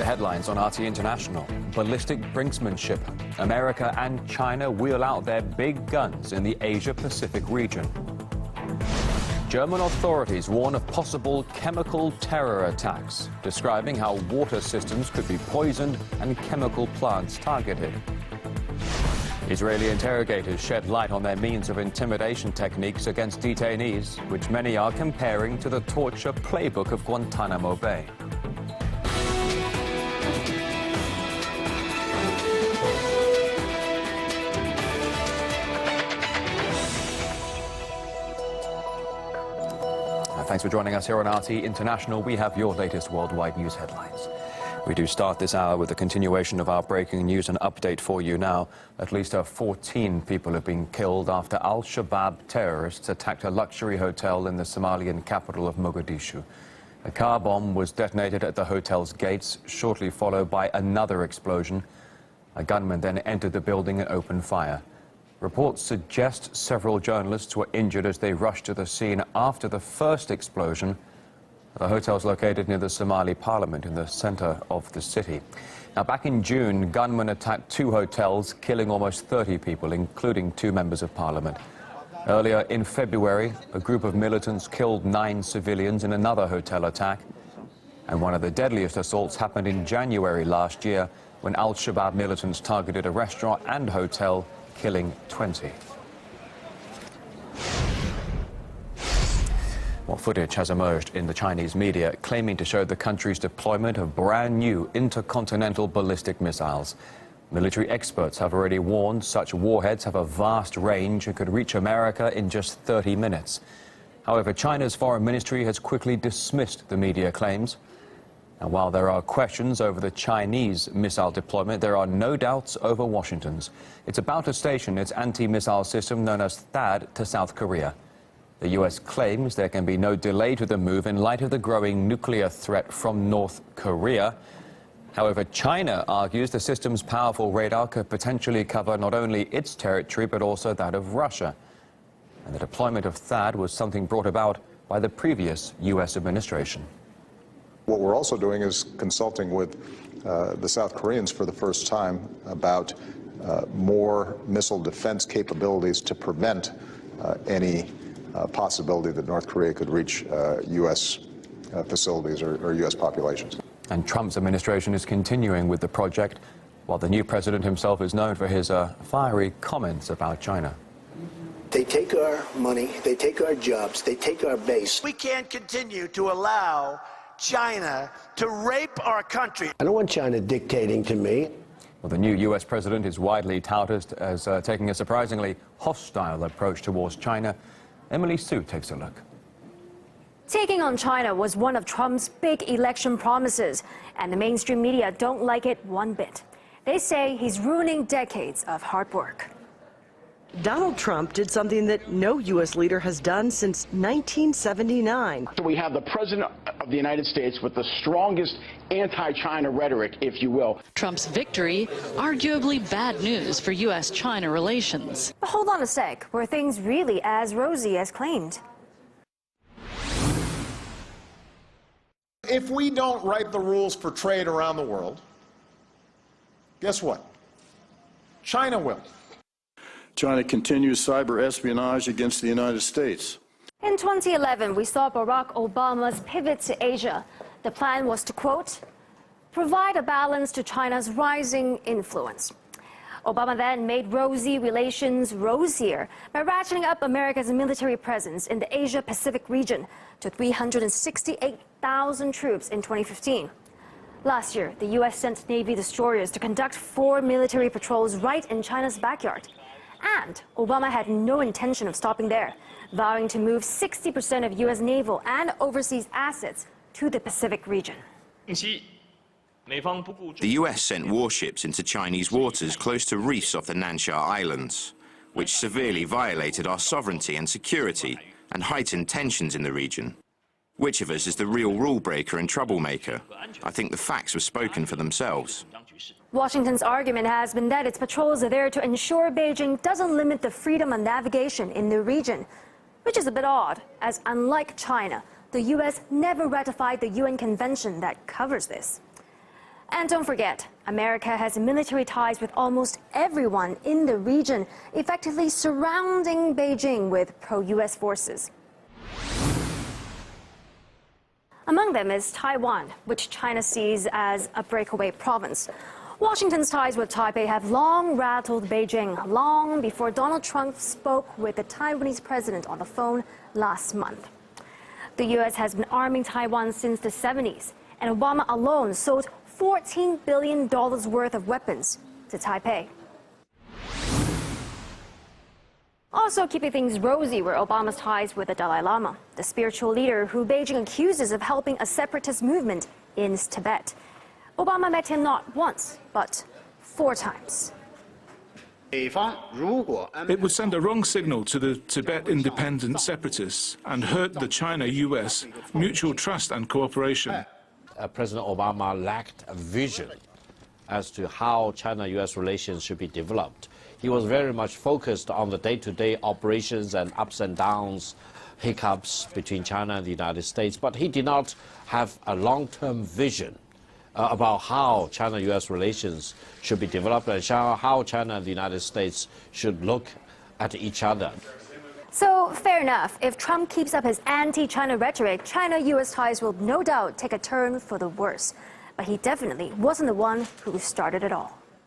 The headlines on RT International. Ballistic brinksmanship. Amerika and China wheel out their big guns in the Asia-Pacific region. German authorities warn of possible chemical terror attacks, describing how water systems could be poisoned and chemical plants targeted. Israeli interrogators shed light on their means of intimidation techniques against detainees, which many are comparing to the torture playbook of Gauntanamo Bay. Thanks for joining us here on RT International. We have your latest worldwide news headlines. We do start this hour with a continuation of our breaking news and update for you now. At least 14 people have been killed after Al-Shabaab terrorists attacked a luxury hotel in the Somalian capital of Mogadishu. A car bomb was detonated at the hotel's gates, shortly followed by another explosion. A gunman then entered the building and opened fire. Reports suggest several journalists were injured as they rushed to the scene after the first explosion. The hotel is located near the Somali parliament in the center of the city. Now, back in June, gunmen attacked 2 hotels, killing almost 30 people, including 2 members of parliament. Earlier in February, a group of militants killed 9 civilians in another hotel attack. And one of the deadliest assaults happened in January last year when Al-Shabaab militants targeted a restaurant and hotel, killing 20. Well, footage has emerged in the Chinese media claiming to show the country's deployment of brand new intercontinental ballistic missiles. Military experts have already warned such warheads have a vast range and could reach America in just 30 minutes. However, China's foreign ministry has quickly dismissed the media claims. And while there are questions over the Chinese missile deployment, there are no doubts over Washington's. It's about to station its anti-missile system known as THAAD to South Korea. The U.S. claims there can be no delay to the move in light of the growing nuclear threat from North Korea. However, China argues the system's powerful radar could potentially cover not only its territory but also that of Russia. And the deployment of THAAD was something brought about by the previous U.S. administration. What we're also doing is consulting with the South Koreans for the first time about more missile defense capabilities to prevent any possibility that North Korea could reach U.S. facilities or U.S. populations. And Trump's administration is continuing with the project, while the new president himself is known for his fiery comments about China. They take our money, they take our jobs, they take our base. We can't continue to allow China to rape our country. I don't want China dictating to me. Well, the new U.S. president is widely touted as taking a surprisingly hostile approach towards China. Emily Sue takes a look. Taking on China was one of Trump's big election promises, and the mainstream media don't like it one bit. They say he's ruining decades of hard work. Donald Trump did something that no U.S. leader has done since 1979. We have the President of the United States with the strongest anti-China rhetoric, if you will. Trump's victory, arguably bad news for U.S.-China relations. But hold on a sec, were things really as rosy as claimed? If we don't write the rules for trade around the world, guess what? China will. China continues cyber espionage against the United States. In 2011, we saw Barack Obama's pivot to Asia. The plan was to, quote, provide a balance to China's rising influence. Obama then made rosy relations rosier by ratcheting up America's military presence in the Asia-Pacific region to 368,000 troops in 2015. Last year, the U.S. sent Navy destroyers to conduct 4 military patrols right in China's backyard. And Obama had no intention of stopping there, vowing to move 60% of U.S. naval and overseas assets to the Pacific region. The U.S. sent warships into Chinese waters close to reefs off the Nansha Islands, which severely violated our sovereignty and security and heightened tensions in the region. Which of us is the real rule breaker and troublemaker? I think the facts were spoken for themselves. Washington's argument has been that its patrols are there to ensure Beijing doesn't limit the freedom of navigation in the region, which is a bit odd, as unlike China, the U.S. never ratified the UN convention that covers this. And don't forget, America has military ties with almost everyone in the region, effectively surrounding Beijing with pro-US forces. Among them is Taiwan, which China sees as a breakaway province. Washington's ties with Taipei have long rattled Beijing, long before Donald Trump spoke with the Taiwanese president on the phone last month. The U.S. has been arming Taiwan since the 70s, and Obama alone sold $14 billion worth of weapons to Taipei. Also keeping things rosy were Obama's ties with the Dalai Lama, the spiritual leader who Beijing accuses of helping a separatist movement in Tibet. Obama met him not once, but 4 times. It would send a wrong signal to the Tibet independent separatists and hurt the China-US mutual trust and cooperation. President Obama lacked a vision as to how China-US relations should be developed. He was very much focused on the day-to-day operations and ups and downs, hiccups between China and the United States, but he did not have a long-term vision about how China-US relations should be developed and how China and the United States should look at each other. So, fair enough. If Trump keeps up his anti-China rhetoric, China-US ties will no doubt take a turn for the worse. But he definitely wasn't the one who started it all.